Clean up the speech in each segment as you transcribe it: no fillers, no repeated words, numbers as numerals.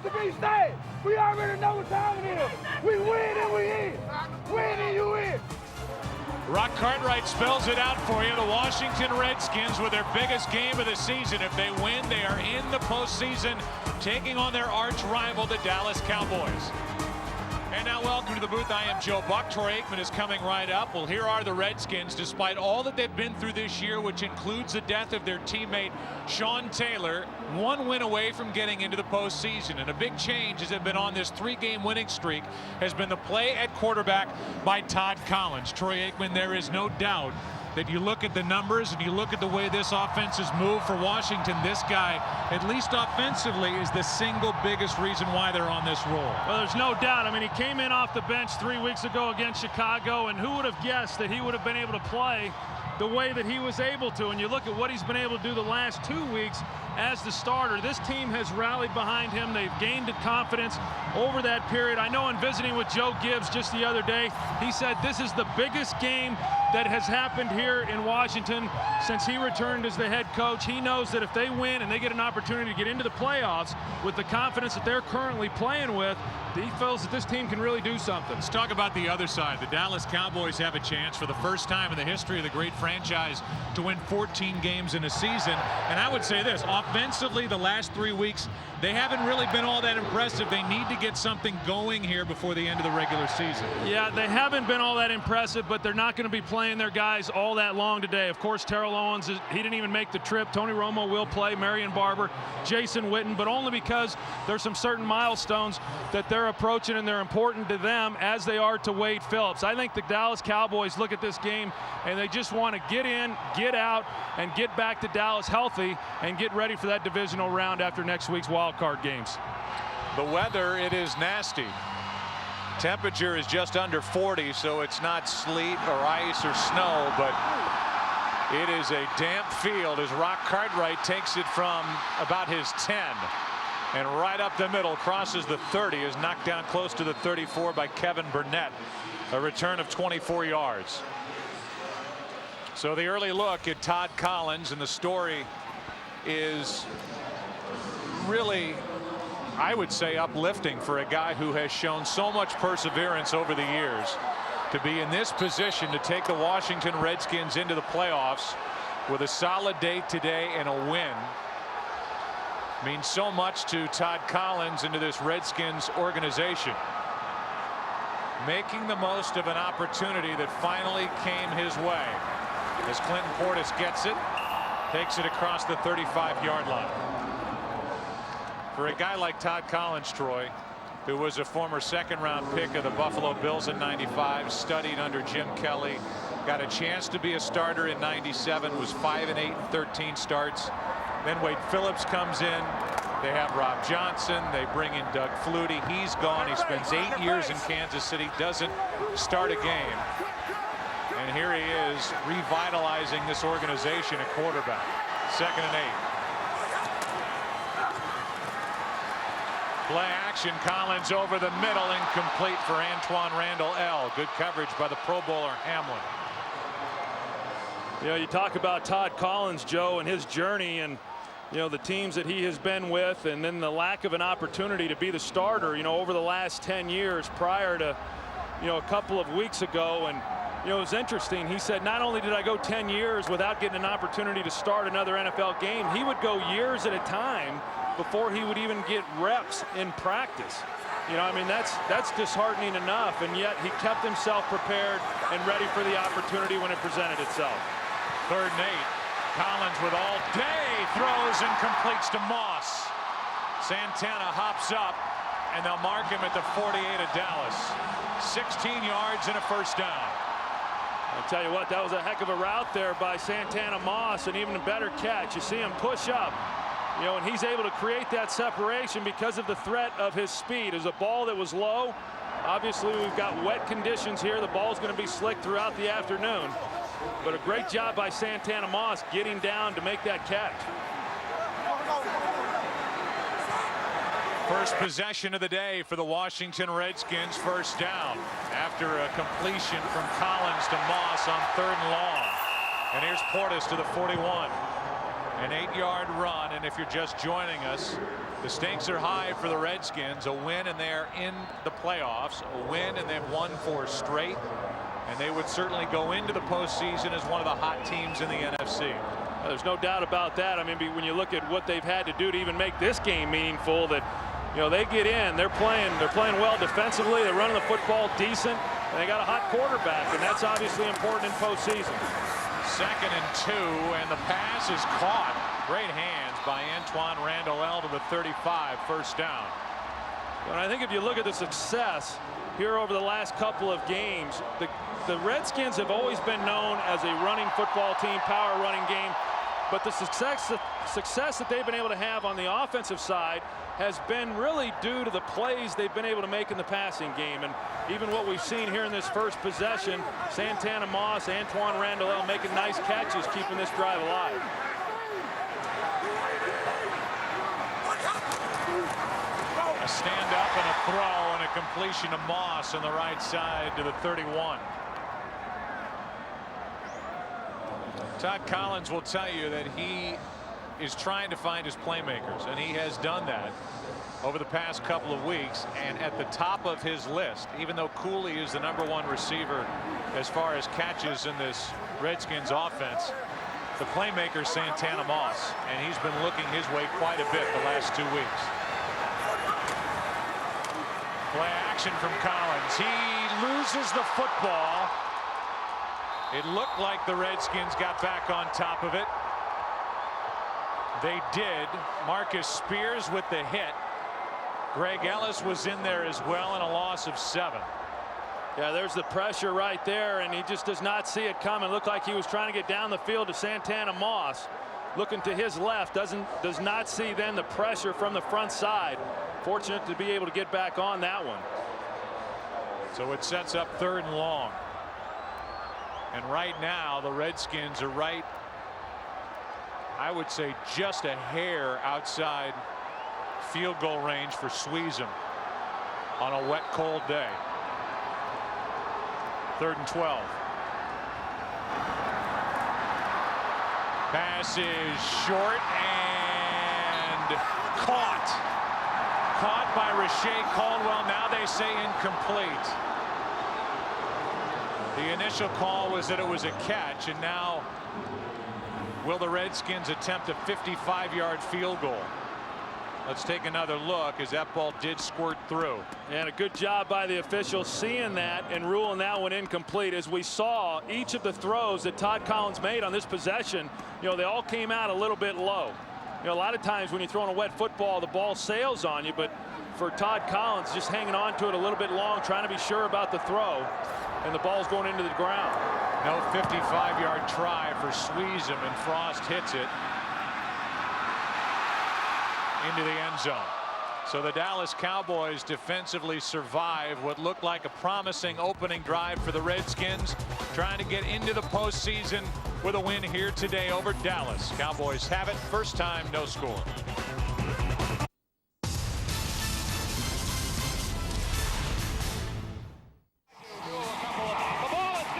to be said. We already know what time it is. We win and we in. Win and you in. Rock Cartwright spells it out for you. The Washington Redskins with their biggest game of the season. If they win, they are in the postseason, taking on their arch rival, the Dallas Cowboys. And now welcome to the booth. I am Joe Buck. Troy Aikman is coming right up. Well, here are the Redskins, despite all that they've been through this year, which includes the death of their teammate Sean Taylor, one win away from getting into the postseason. And a big change as they've been on this 3-game winning streak has been the play at quarterback by Todd Collins. Troy Aikman, there is no doubt that you look at the numbers and you look at the way this offense has moved for Washington, this guy, at least offensively, is the single biggest reason why they're on this roll. Well, there's no doubt. I mean, he came in off the bench 3 weeks ago against Chicago, and who would have guessed that he would have been able to play the way that he was able to? And you look at what he's been able to do the last 2 weeks as the starter. This team has rallied behind him. They've gained confidence over that period. I know in visiting with Joe Gibbs just the other day, he said this is the biggest game that has happened here in Washington since he returned as the head coach. He knows that if they win and they get an opportunity to get into the playoffs with the confidence that they're currently playing with, he feels that this team can really do something. Let's talk about the other side. The Dallas Cowboys have a chance for the first time in the history of the great franchise to win 14 games in a season. And I would say this, offensively, the last 3 weeks, they haven't really been all that impressive. They need to get something going here before the end of the regular season. Yeah, they haven't been all that impressive, but they're not going to be playing their guys all that long today. Of course, Terrell Owens, he didn't even make the trip. Tony Romo will play, Marion Barber, Jason Witten, but only because there's some certain milestones that they're approaching and they're important to them as they are to Wade Phillips. I think the Dallas Cowboys look at this game and they just want to get in, get out, and get back to Dallas healthy and get ready for that divisional round after next week's wild card games. The weather, it is nasty. Temperature is just under 40, so it's not sleet or ice or snow, but it is a damp field as Rock Cartwright takes it from about his 10 and right up the middle, crosses the 30, is knocked down close to the 34 by Kevin Burnett. A return of 24 yards. So the early look at Todd Collins, and the story is really, I would say, uplifting for a guy who has shown so much perseverance over the years to be in this position to take the Washington Redskins into the playoffs with a solid day today and a win. Means so much to Todd Collins and to this Redskins organization. Making the most of an opportunity that finally came his way as Clinton Portis gets it, takes it across the 35-yard line. For a guy like Todd Collins, Troy, who was a former second-round pick of the Buffalo Bills in '95, studied under Jim Kelly, got a chance to be a starter in '97, was 5-8 in 13 starts. Then Wade Phillips comes in. They have Rob Johnson. They bring in Doug Flutie. He's gone. He spends 8 years in Kansas City, doesn't start a game. And here he is revitalizing this organization at quarterback. 2nd and 8. Play action. Collins over the middle, incomplete for Antoine Randall L. Good coverage by the Pro Bowler Hamlin. You know, you talk about Todd Collins, Joe, and his journey, and you know the teams that he has been with, and then the lack of an opportunity to be the starter, you know, over the last 10 years prior to, you know, a couple of weeks ago. And you know, it was interesting. He said, not only did I go 10 years without getting an opportunity to start another NFL game, he would go years at a time before he would even get reps in practice. You know, I mean, that's disheartening enough, and yet he kept himself prepared and ready for the opportunity when it presented itself. 3rd and 8. Collins with all day throws and completes to Moss. Santana hops up, and they'll mark him at the 48 of Dallas. 16 yards and a first down. I'll tell you what, that was a heck of a route there by Santana Moss, and even a better catch. You see him push up, you know, and he's able to create that separation because of the threat of his speed. It was a ball that was low. Obviously, we've got wet conditions here. The ball's going to be slick throughout the afternoon. But a great job by Santana Moss getting down to make that catch. First possession of the day for the Washington Redskins. First down after a completion from Collins to Moss on 3rd and long. And here's Portis to the 41. An 8-yard run, and if you're just joining us, The stakes are high for the Redskins. A win and they're in the playoffs. A win and they've won 4 straight. And they would certainly go into the postseason as one of the hot teams in the NFC. There's no doubt about that. I mean, when you look at what they've had to do to even make this game meaningful, that, you know, they get in, they're playing well defensively, they're running the football decent, and they got a hot quarterback, and that's obviously important in postseason. 2nd and 2, and the pass is caught. Great hands by Antoine Randall to the 35, first down. And I think if you look at the success here over the last couple of games, the Redskins have always been known as a running football team, power running game, but the success that they've been able to have on the offensive side has been really due to the plays they've been able to make in the passing game. And even what we've seen here in this first possession, Santana Moss, Antoine Randall making nice catches, keeping this drive alive. A stand up and a throw and a completion to Moss on the right side to the 31. Todd Collins will tell you that he is trying to find his playmakers, and he has done that over the past couple of weeks. And at the top of his list, even though Cooley is the #1 receiver as far as catches in this Redskins offense, the playmaker Santana Moss, and he's been looking his way quite a bit the last 2 weeks. Play action from Collins. He loses the football. It looked like the Redskins got back on top of it. They did. Marcus Spears with the hit. Greg Ellis was in there as well, and a loss of 7. Yeah, there's the pressure right there, and he just does not see it coming. Looked like he was trying to get down the field to Santana Moss. Looking to his left, does not see then the pressure from the front side. Fortunate to be able to get back on that one. So it sets up 3rd and long. And right now the Redskins are right, I would say, just a hair outside field goal range for Sweezum on a wet, cold day. 3rd and 12. Pass is short and caught. Caught by Rashae Caldwell. Now they say incomplete. The initial call was that it was a catch, and now will the Redskins attempt a 55-yard field goal? Let's take another look, as that ball did squirt through. And a good job by the officials seeing that and ruling that one incomplete. As we saw, each of the throws that Todd Collins made on this possession, you know, they all came out a little bit low. You know, a lot of times when you're throwing a wet football, the ball sails on you, but for Todd Collins, just hanging on to it a little bit long, trying to be sure about the throw, and the ball's going into the ground. No 55-yard try for Sweezum, and Frost hits it into the end zone. So the Dallas Cowboys defensively survive what looked like a promising opening drive for the Redskins, trying to get into the postseason with a win here today over Dallas. Cowboys have it. First time, no score.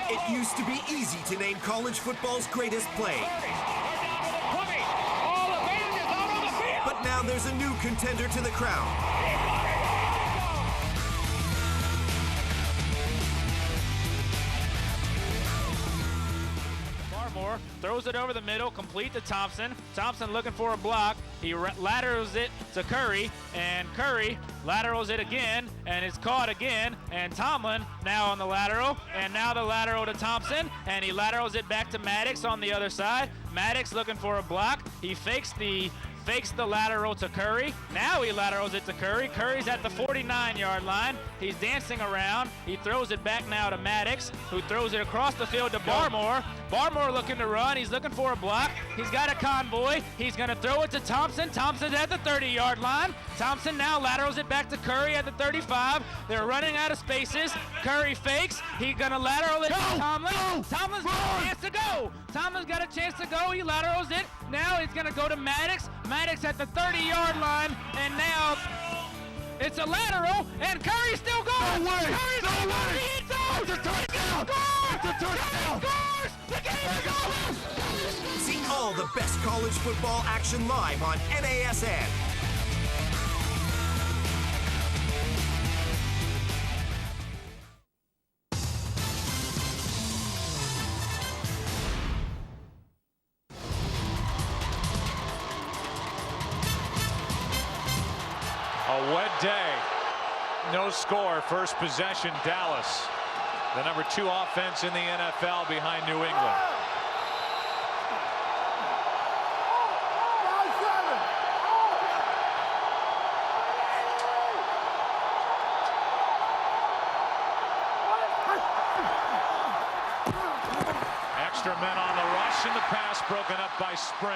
It used to be easy to name college football's greatest play. But now there's a new contender to the crown. Throws it over the middle, complete to Thompson. Thompson looking for a block. He laterals it to Curry, and Curry laterals it again, and it's caught again. And Tomlin now on the lateral, and now the lateral to Thompson, and he laterals it back to Maddox on the other side. Maddox looking for a block. He fakes the lateral to Curry. Now he laterals it to Curry. Curry's at the 49-yard line. He's dancing around. He throws it back now to Maddox, who throws it across the field to Barmore. Barmore looking to run. He's looking for a block. He's got a convoy. He's going to throw it to Thompson. Thompson's at the 30-yard line. Thompson now laterals it back to Curry at the 35. They're running out of spaces. Curry fakes. He's going to lateral it to Tomlin. Tomlin's got a chance to go. Tomlin's got a chance to go. He laterals it. Now he's going to go to Maddox. Maddox at the 30-yard line, and now it's a lateral, and Curry's still going. No way! Curry's No way! It's a touchdown! It's a touchdown! Scores! The game is over! See all the best college football action live on NASN. A wet day. No score. First possession, Dallas. The number 2 offense in the NFL behind New England. Extra men on the rush, and the pass broken up by Springs.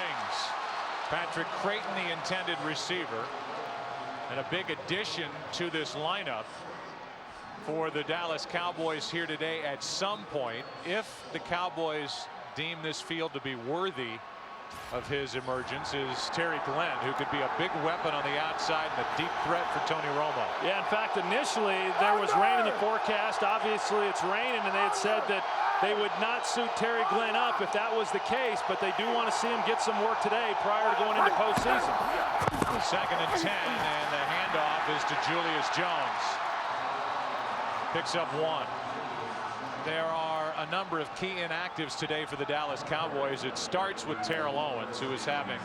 Patrick Creighton, the intended receiver. And a big addition to this lineup for the Dallas Cowboys here today at some point, if the Cowboys deem this field to be worthy of his emergence, is Terry Glenn, who could be a big weapon on the outside and a deep threat for Tony Romo. Yeah, in fact, initially there was rain in the forecast. Obviously it's raining, and they had said that they would not suit Terry Glenn up if that was the case, but they do want to see him get some work today prior to going into postseason. 2nd and 10, and the handoff is to Julius Jones. Picks up 1. There are a number of key inactives today for the Dallas Cowboys. It starts with Terrell Owens, who is having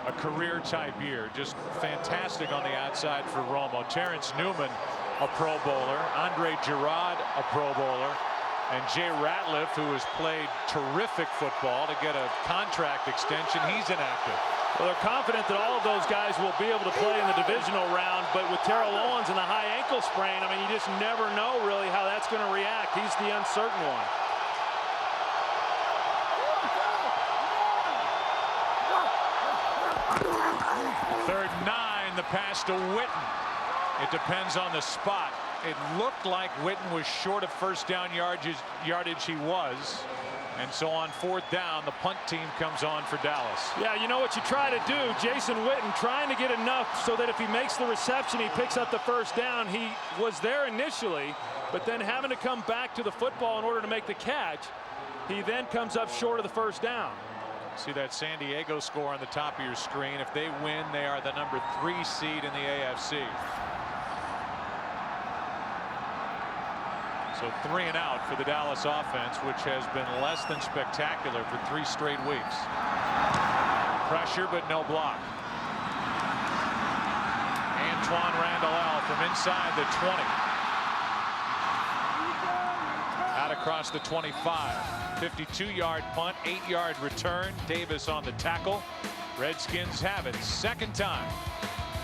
a career-type year. Just fantastic on the outside for Romo. Terrence Newman, a Pro Bowler. Andre Gerard, a Pro Bowler. And Jay Ratliff, who has played terrific football to get a contract extension, he's inactive. Well, they're confident that all of those guys will be able to play in the divisional round, but with Terrell Owens and the high ankle sprain, I mean, you just never know really how that's going to react. He's the uncertain one. Third and 9, the pass to Witten. It depends on the spot. It looked like Witten was short of first down yardage. He was. And so on 4th down, the punt team comes on for Dallas. Yeah, you know what you try to do, Jason Witten trying to get enough so that if he makes the reception, he picks up the first down. He was there initially, but then having to come back to the football in order to make the catch, he then comes up short of the first down. See that San Diego score on the top of your screen. If they win, they are the number 3 seed in the AFC. So 3 and out for the Dallas offense, which has been less than spectacular for 3 straight weeks. Pressure, but no block. Antoine Randall from inside the 20. Out across the 25. 52-yard punt, 8-yard return. Davis on the tackle. Redskins have it. 2nd time.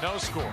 No score.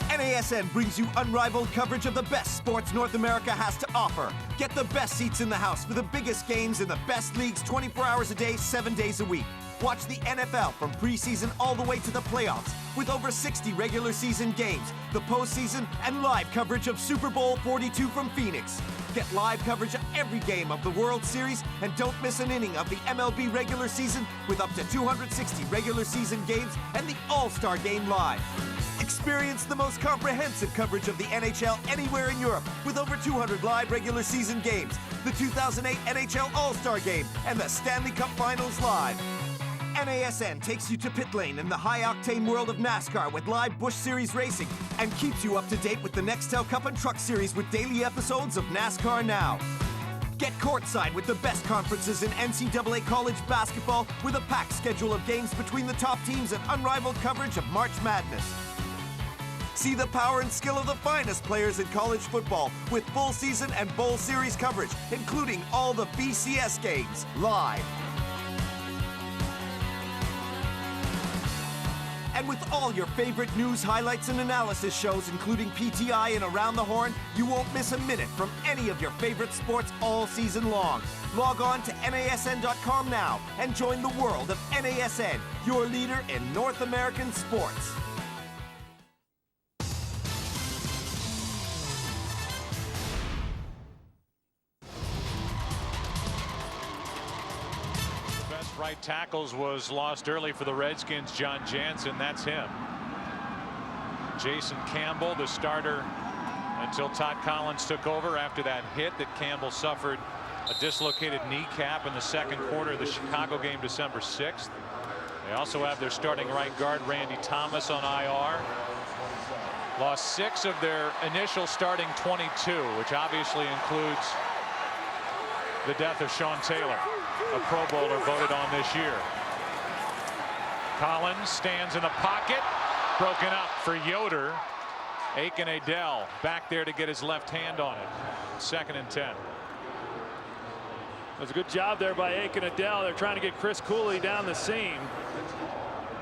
NASN brings you unrivaled coverage of the best sports North America has to offer. Get the best seats in the house for the biggest games in the best leagues 24 hours a day, 7 days a week. Watch the NFL from preseason all the way to the playoffs with over 60 regular season games, the postseason, and live coverage of Super Bowl 42 from Phoenix. Get live coverage of every game of the World Series and don't miss an inning of the MLB regular season with up to 260 regular season games and the All-Star Game live. Experience the most comprehensive coverage of the NHL anywhere in Europe with over 200 live regular season games, the 2008 NHL All-Star Game, and the Stanley Cup Finals live. NASN takes you to pit lane in the high-octane world of NASCAR with live Busch Series racing and keeps you up to date with the Nextel Cup and Truck Series with daily episodes of NASCAR Now. Get courtside with the best conferences in NCAA college basketball with a packed schedule of games between the top teams and unrivaled coverage of March Madness. See the power and skill of the finest players in college football with full season and bowl series coverage, including all the BCS games, live. And with all your favorite news, highlights, and analysis shows, including PTI and Around the Horn, you won't miss a minute from any of your favorite sports all season long. Log on to NASN.com now and join the world of NASN, your leader in North American sports. Right tackles was lost early for the Redskins. John Jansen, that's him. Jason Campbell, the starter until Todd Collins took over after that hit that Campbell suffered a dislocated kneecap in the 2nd quarter of the Chicago game December 6th. They also have their starting right guard Randy Thomas on IR. Lost 6 of their initial starting 22, which obviously includes the death of Sean Taylor. a Pro Bowler voted on this year. Collins stands in the pocket, broken up for Yoder. Aiken Adell back there to get his left hand on it. 2nd and 10. It was a good job there by Aiken Adell. They're trying to get Chris Cooley down the seam.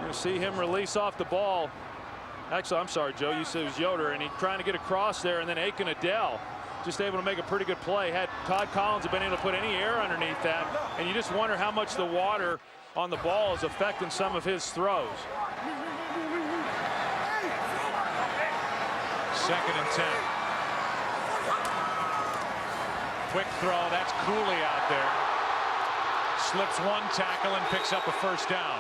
You'll see him release off the ball. Actually, I'm sorry, Joe, you said it was Yoder, and he's trying to get across there, and then Aiken Adell just able to make a pretty good play. Had Todd Collins have been able to put any air underneath that, and you just wonder how much the water on the ball is affecting some of his throws. 2nd and 10. Quick throw. That's Cooley out there. Slips one tackle and picks up a first down.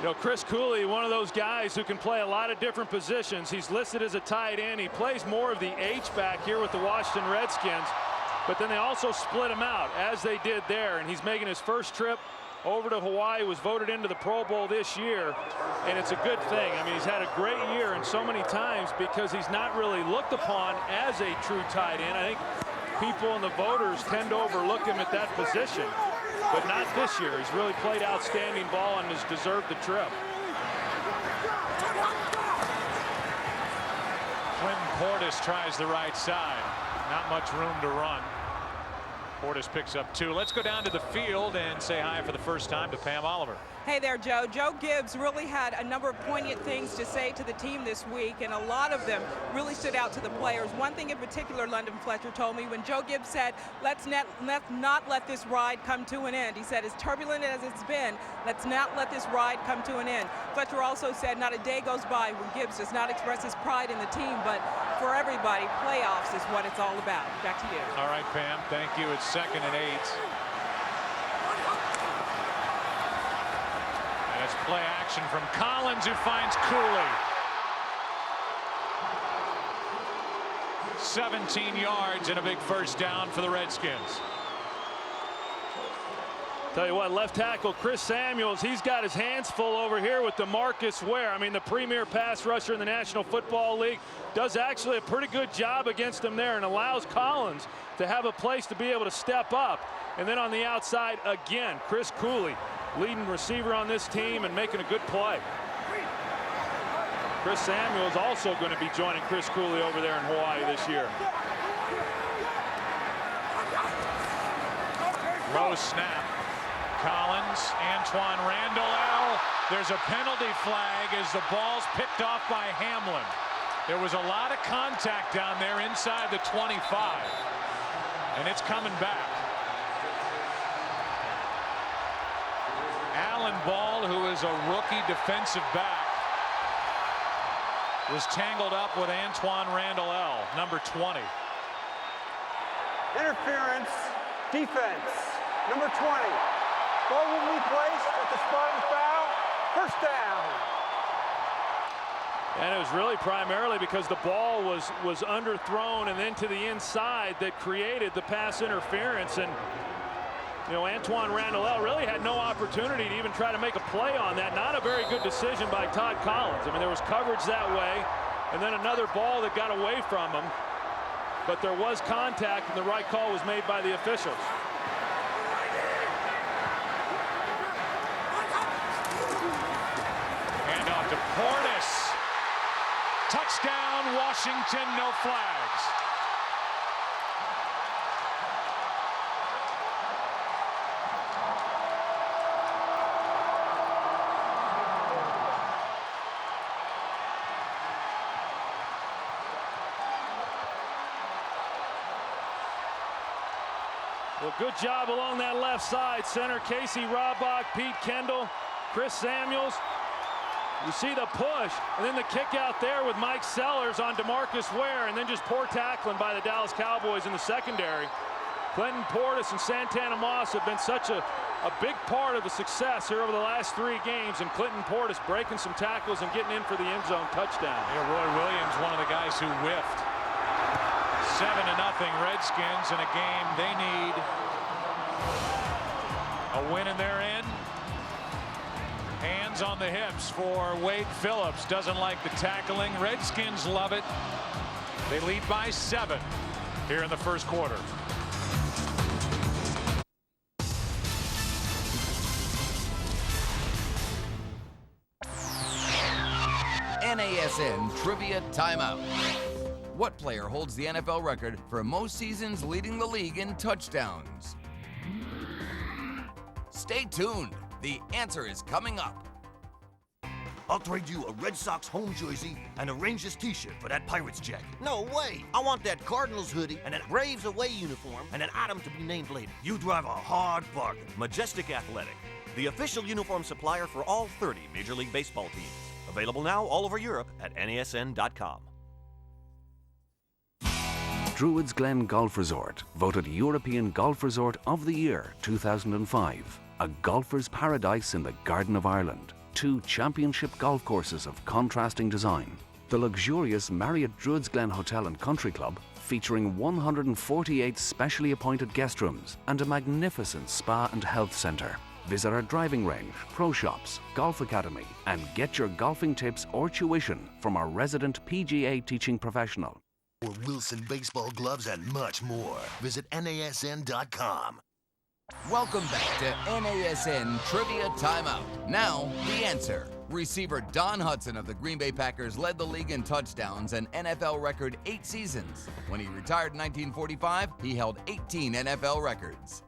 You know, Chris Cooley, one of those guys who can play a lot of different positions. He's listed as a tight end. He plays more of the H-back here with the Washington Redskins. But then they also split him out, as they did there. And he's making his first trip over to Hawaii, was voted into the Pro Bowl this year, and it's a good thing. I mean, he's had a great year, and so many times because he's not really looked upon as a true tight end. I think people and the voters tend to overlook him at that position, but not this year. He's really played outstanding ball and has deserved the trip. Clinton Portis tries the right side. Not much room to run. Portis picks up 2. Let's go down to the field and say hi for the first time to Pam Oliver. Hey there, Joe. Joe Gibbs really had a number of poignant things to say to the team this week, and a lot of them really stood out to the players. One thing in particular, London Fletcher told me when Joe Gibbs said, let's not let this ride come to an end. He said, as turbulent as it's been, let's not let this ride come to an end. Fletcher also said not a day goes by when Gibbs does not express his pride in the team, but for everybody, playoffs is what it's all about. Back to you. All right, Pam. Thank you. It's 2nd and 8. And it's play action from Collins, who finds Cooley. 17 yards and a big first down for the Redskins. Tell you what, left tackle Chris Samuels, he's got his hands full over here with DeMarcus Ware. I mean, the premier pass rusher in the National Football League does actually a pretty good job against him there and allows Collins to have a place to be able to step up. And then on the outside, again, Chris Cooley, leading receiver on this team and making a good play. Chris Samuels also going to be joining Chris Cooley over there in Hawaii this year. Low snap. Collins, Antoine Randall. There's a penalty flag as the ball's picked off by Hamlin. There was a lot of contact down there inside the 25, and it's coming back. Alan Ball, who is a rookie defensive back, was tangled up with Antoine Randall, number 20. Interference, defense, number 20. Ball will be placed at the spot of the foul. First down. And it was really primarily because the ball was underthrown and then to the inside that created the pass interference. And you know, Antoine Randall really had no opportunity to even try to make a play on that. Not a very good decision by Todd Collins. I mean, there was coverage that way, and then another ball that got away from him. But there was contact, and the right call was made by the officials. Handoff to Portis. Touchdown, Washington, no flags. Well, good job along that left side. Center Casey Robach, Pete Kendall, Chris Samuels. You see the push, and then the kick out there with Mike Sellers on DeMarcus Ware, and then just poor tackling by the Dallas Cowboys in the secondary. Clinton Portis and Santana Moss have been such a big part of the success here over the last 3 games, and Clinton Portis breaking some tackles and getting in for the end zone touchdown. Yeah, Roy Williams, one of the guys who whiffed. 7-0 Redskins in a game they need a win in their end. Hands on the hips for Wade Phillips. Doesn't like the tackling. Redskins love it. They lead by 7. here in the first quarter. NASN Trivia Timeout. What player holds the NFL record for most seasons leading the league in touchdowns? Stay tuned. The answer is coming up. I'll trade you a Red Sox home jersey and a Rangers t-shirt for that Pirates jacket. No way. I want that Cardinals hoodie and that Braves away uniform and an item to be named later. You drive a hard bargain. Majestic Athletic, the official uniform supplier for all 30 Major League Baseball teams. Available now all over Europe at NASN.com. Druids Glen Golf Resort, voted European Golf Resort of the Year 2005. A golfer's paradise in the Garden of Ireland. 2 championship golf courses of contrasting design. The luxurious Marriott Druids Glen Hotel and Country Club, featuring 148 specially appointed guest rooms and a magnificent spa and health centre. Visit our driving range, pro shops, golf academy, and get your golfing tips or tuition from our resident PGA teaching professional. For Wilson baseball gloves and much more, visit NASN.com. Welcome back to NASN Trivia Timeout. Now, the answer. Receiver Don Hudson of the Green Bay Packers led the league in touchdowns, an NFL record 8 seasons. When he retired in 1945, he held 18 NFL records.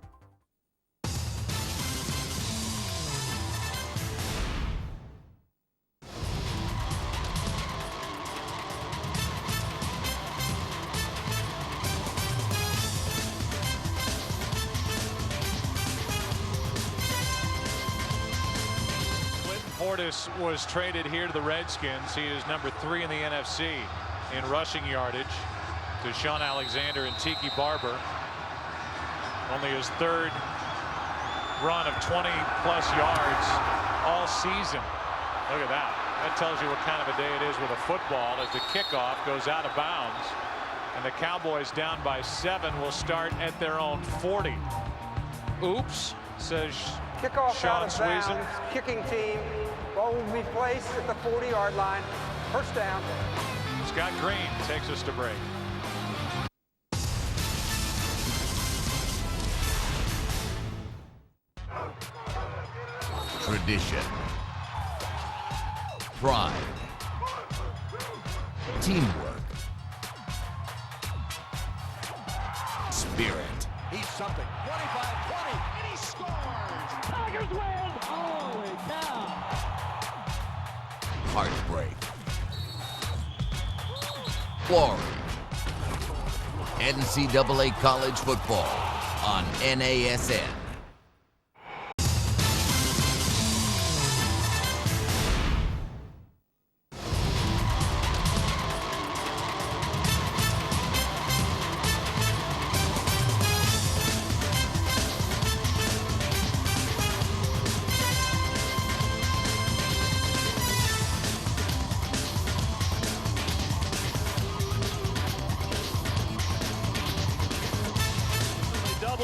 Portis was traded here to the Redskins. He is number 3 in the NFC in rushing yardage to Sean Alexander and Tiki Barber. Only his 3rd run of 20-plus yards all season. Look at that. That tells you what kind of a day it is with a football as the kickoff goes out of bounds. And the Cowboys down by 7 will start at their own 40. Oops, says Kickoff Sean out of bounds. Sweezen. Kicking team. Ball will be placed at the 40-yard line. First down. Scott Green takes us to break. Tradition. Pride. Teamwork. Spirit. He's something. 25-20, and he scores! Tigers win! Holy cow! Heartbreak. Glory. NCAA college football on NASN.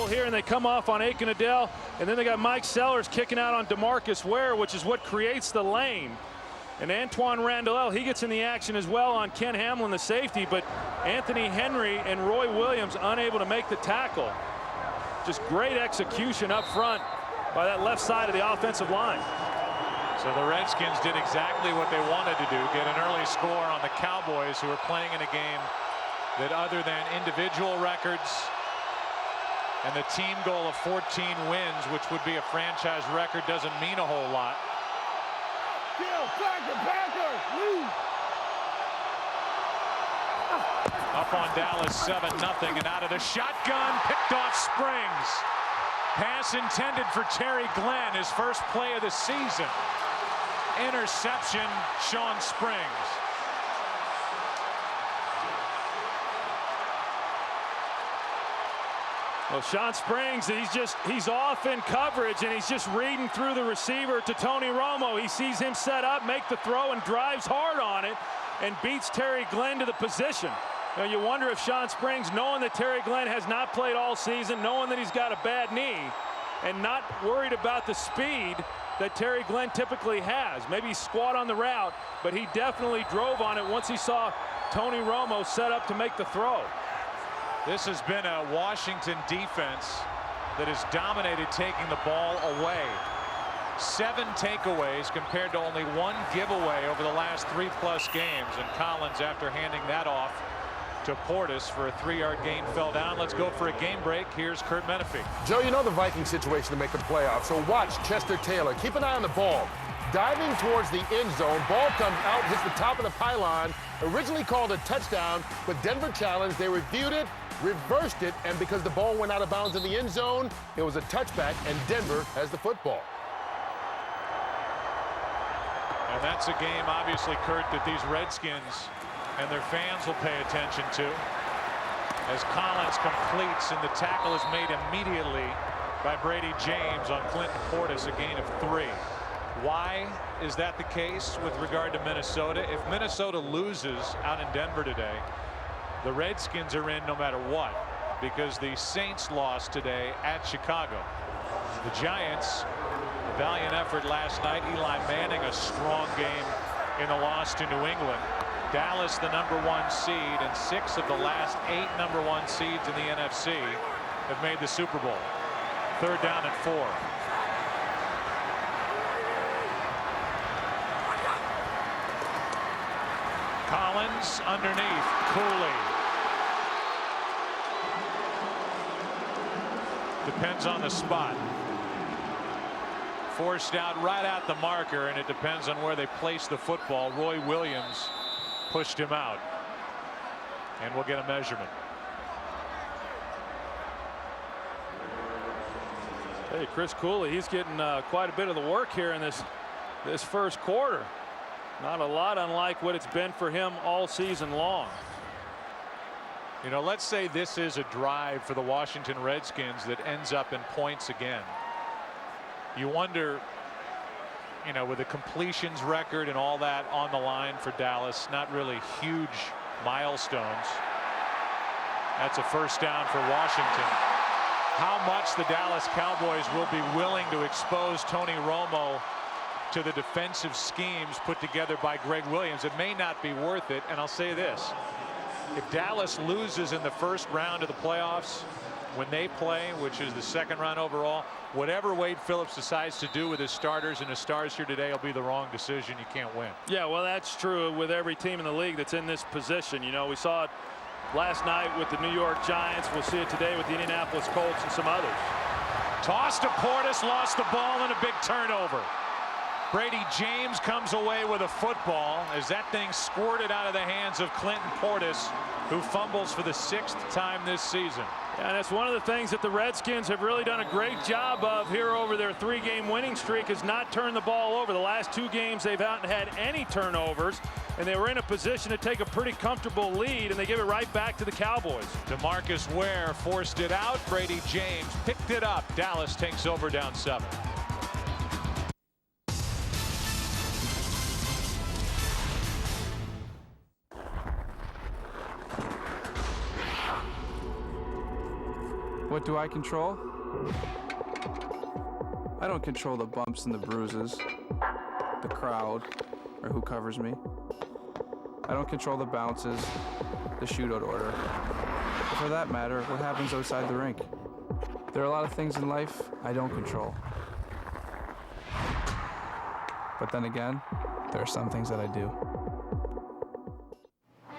Here, and they come off on Aiken Adele, and then they got Mike Sellers kicking out on DeMarcus Ware, which is what creates the lane. And Antoine Randall, he gets in the action as well on Ken Hamlin, the safety, but Anthony Henry and Roy Williams unable to make the tackle. Just great execution up front by that left side of the offensive line. So the Redskins did exactly what they wanted to do, get an early score on the Cowboys, who are playing in a game that, other than individual records and the team goal of 14 wins, which would be a franchise record, doesn't mean a whole lot. Up on Dallas 7-0, and out of the shotgun, picked off Springs. Pass intended for Terry Glenn, his first play of the season. Interception, Sean Springs. Well, Sean Springs, he's off in coverage, and he's just reading through the receiver to Tony Romo. He sees him set up, make the throw, and drives hard on it and beats Terry Glenn to the position. Now, you wonder if Sean Springs, knowing that Terry Glenn has not played all season, knowing that he's got a bad knee, and not worried about the speed that Terry Glenn typically has. Maybe he squat on the route, but he definitely drove on it once he saw Tony Romo set up to make the throw. This has been a Washington defense that has dominated taking the ball away. 7 takeaways compared to only 1 giveaway over the last 3+ games. And Collins, after handing that off to Portis for a 3-yard gain, fell down. Let's go for a game break. Here's Kurt Menefee. Joe, you know the Viking situation to make the playoffs, so watch Chester Taylor. Keep an eye on the ball. Diving towards the end zone, ball comes out, hits the top of the pylon. Originally called a touchdown, but Denver challenged. They reviewed it, reversed it, and because the ball went out of bounds in the end zone, it was a touchback, and Denver has the football. And that's a game, obviously, Kurt, that these Redskins and their fans will pay attention to, as Collins completes, and the tackle is made immediately by Brady James on Clinton Portis, a gain of 3. Why is that the case with regard to Minnesota? If Minnesota loses out in Denver today, the Redskins are in no matter what, because the Saints lost today at Chicago. The Giants, a valiant effort last night. Eli Manning, a strong game in the loss to New England. Dallas, the #1 seed, and 6 of the last 8 #1 seeds in the NFC have made the Super Bowl. 3rd down and 4. Collins underneath. Cooley. Depends on the spot. Forced out right at the marker, and it depends on where they place the football. Roy Williams pushed him out, and we'll get a measurement. Hey, Chris Cooley, he's getting quite a bit of the work here in this first quarter. Not a lot unlike what it's been for him all season long. You know, let's say this is a drive for the Washington Redskins that ends up in points again. You wonder, you know, with the completions record and all that on the line for Dallas, not really huge milestones. That's a 1st down for Washington. How much the Dallas Cowboys will be willing to expose Tony Romo to the defensive schemes put together by Greg Williams, it may not be worth it. And I'll say this, if Dallas loses in the 1st round of the playoffs, when they play, which is the 2nd round overall, whatever Wade Phillips decides to do with his starters and his stars here today will be the wrong decision. You can't win. Yeah, well, that's true with every team in the league that's in this position. You know, we saw it last night with the New York Giants. We'll see it today with the Indianapolis Colts and some others. Toss to Portis, lost the ball, and a big turnover. Brady James comes away with a football as that thing squirted out of the hands of Clinton Portis, who fumbles for the 6th time this season. Yeah, and that's one of the things that the Redskins have really done a great job of here over their 3-game winning streak, is not turn the ball over. The last 2 games they've not had any turnovers, and they were in a position to take a pretty comfortable lead, and they give it right back to the Cowboys. DeMarcus Ware forced it out. Brady James picked it up. Dallas takes over down 7. What do I control? I don't control the bumps and the bruises, the crowd, or who covers me. I don't control the bounces, the shootout order, or for that matter, what happens outside the rink. There are a lot of things in life I don't control. But then again, there are some things that I do.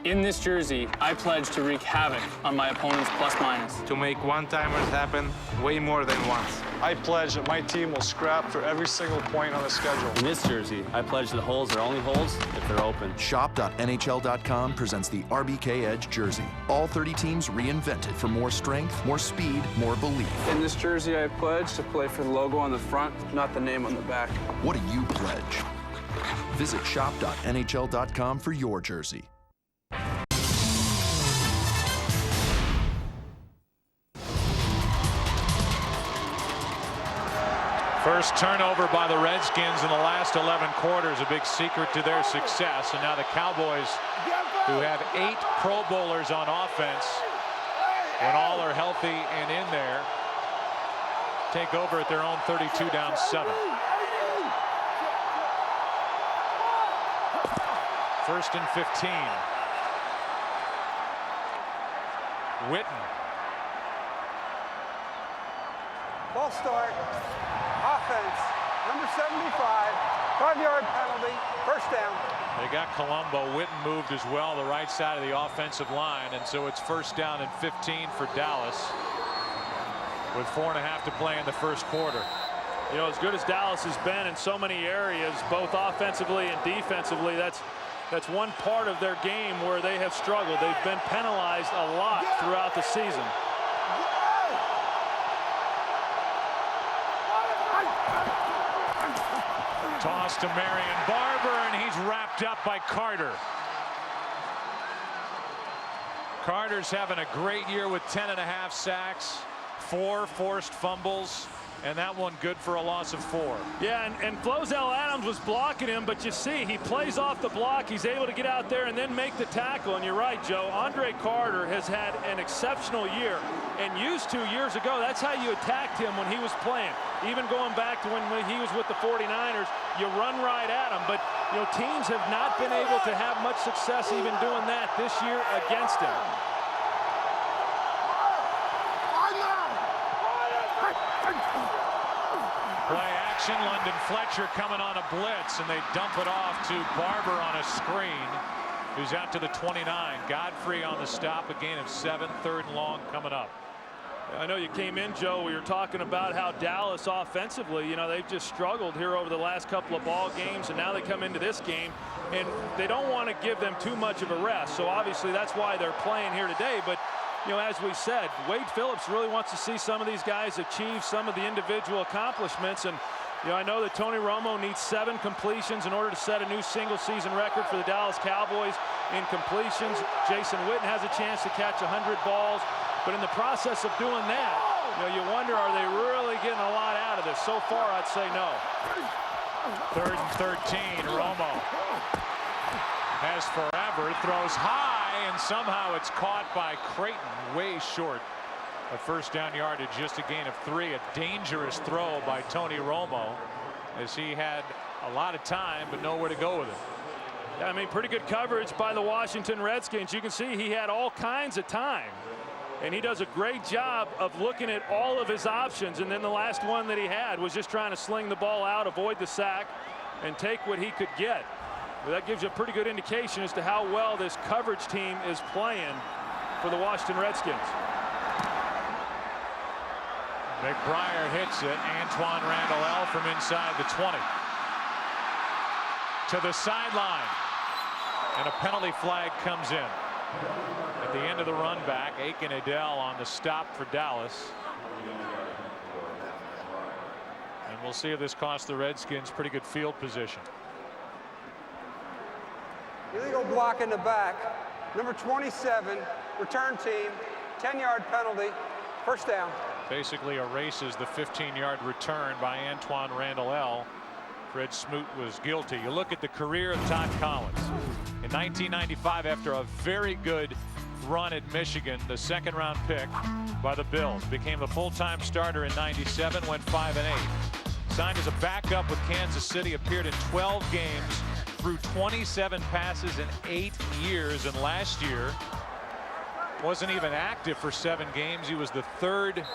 In this jersey, I pledge to wreak havoc on my opponent's plus-minus. To make one-timers happen way more than once. I pledge that my team will scrap for every single point on the schedule. In this jersey, I pledge that holes are only holes if they're open. Shop.nhl.com presents the RBK Edge jersey. All 30 teams reinvented for more strength, more speed, more belief. In this jersey, I pledge to play for the logo on the front, not the name on the back. What do you pledge? Visit shop.nhl.com for your jersey. First turnover by the Redskins in the last 11 quarters, a big secret to their success. And now the Cowboys, who have 8 Pro Bowlers on offense, when all are healthy and in there, take over at their own 32 down 7. 1st and 15. Witten False start. Offense. Number 75. 5-yard penalty. First down. They got Colombo. Witten moved as well, the right side of the offensive line, and so it's first down and 15 for Dallas with 4.5 to play in the first quarter. You know, as good as Dallas has been in so many areas, both offensively and defensively, that's one part of their game where they have struggled. They've been penalized a lot throughout the season. Toss to Marion Barber, and he's wrapped up by Carter. Carter's having a great year with 10.5 sacks, 4 forced fumbles, and that one good for a loss of 4. Yeah, and Flozell Adams was blocking him, but you see, he plays off the block. He's able to get out there and then make the tackle. And you're right, Joe. Andre Carter has had an exceptional year, and used to years ago, that's how you attacked him when he was playing. Even going back to when he was with the 49ers, you run right at him. But, you know, teams have not been able to have much success even doing that this year against him. Play action. London Fletcher coming on a blitz, and they dump it off to Barber on a screen, who's out to the 29. Godfrey on the stop. A gain of 7. 3rd and long coming up. I know you came in, Joe. We were talking about how Dallas offensively, you know, they've just struggled here over the last couple of ball games, and now they come into this game, and they don't want to give them too much of a rest. So obviously that's why they're playing here today. But, you know, as we said, Wade Phillips really wants to see some of these guys achieve some of the individual accomplishments. And, you know, I know that Tony Romo needs 7 completions in order to set a new single-season record for the Dallas Cowboys in completions. Jason Witten has a chance to catch 100 balls. But in the process of doing that, you know, you wonder, are they really getting a lot out of this? So far, I'd say no. 3rd and 13. Romo has forever, throws high, and somehow it's caught by Creighton, way short of first down yardage, just a gain of 3. A dangerous throw by Tony Romo, as he had a lot of time but nowhere to go with it. I mean, pretty good coverage by the Washington Redskins. You can see he had all kinds of time, and he does a great job of looking at all of his options. And then the last one that he had was just trying to sling the ball out, avoid the sack, and take what he could get. Well, that gives you a pretty good indication as to how well this coverage team is playing for the Washington Redskins. McBriar hits it. Antoine Randall from inside the 20 to the sideline, and a penalty flag comes in at the end of the run back. Aiken Adele on the stop for Dallas, and we'll see if this costs the Redskins pretty good field position. Illegal block in the back. Number 27, return team, 10-yard penalty, first down. Basically erases the 15-yard return by Antoine Randall. Fred Smoot was guilty. You look at the career of Todd Collins. In 1995, after a very good run at Michigan, the 2nd-round pick by the Bills, became a full-time starter in 97, went 5-8. Signed as a backup with Kansas City, appeared in 12 games, threw 27 passes in 8 years, and last year wasn't even active for 7 games. He was the 3rd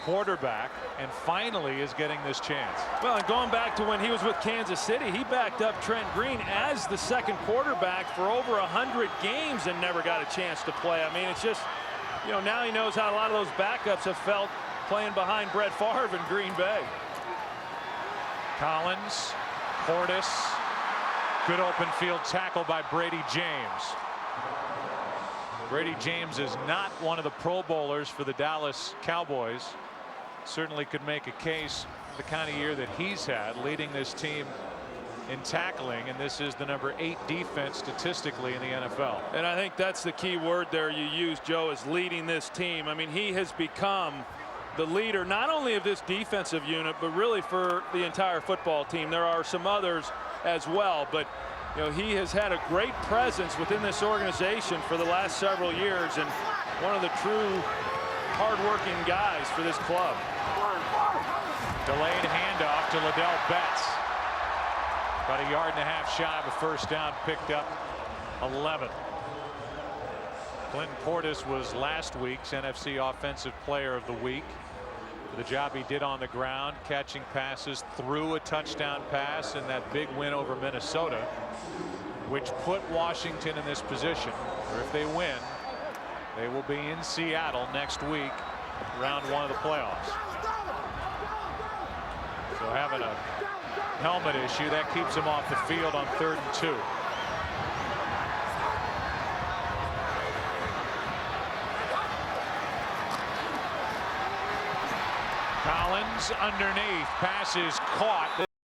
quarterback, and finally is getting this chance. Well, and going back to when he was with Kansas City, he backed up Trent Green as the 2nd quarterback for over 100 games and never got a chance to play. I mean, it's just, you know, now he knows how a lot of those backups have felt playing behind Brett Favre in Green Bay. Collins, Portis, good open field tackle by Brady James. Brady James is not one of the Pro Bowlers for the Dallas Cowboys. Certainly could make a case the kind of year that he's had, leading this team in tackling, and this is the number 8 defense statistically in the NFL. And I think that's the key word there you used, Joe, is leading this team. I mean, he has become the leader not only of this defensive unit, but really for the entire football team. There are some others as well, but you know, he has had a great presence within this organization for the last several years, and one of the true hard-working guys for this club. Delayed handoff to Liddell Betts. About 1.5 yards shy of a first down, picked up 11. Clinton Portis was last week's NFC Offensive Player of the Week. for the job he did on the ground, catching passes, threw a touchdown pass in that big win over Minnesota, which put Washington in this position where if they win, they will be in Seattle next week, round 1 of the playoffs. So having a helmet issue, that keeps him off the field on 3rd and 2. Collins underneath, pass is caught.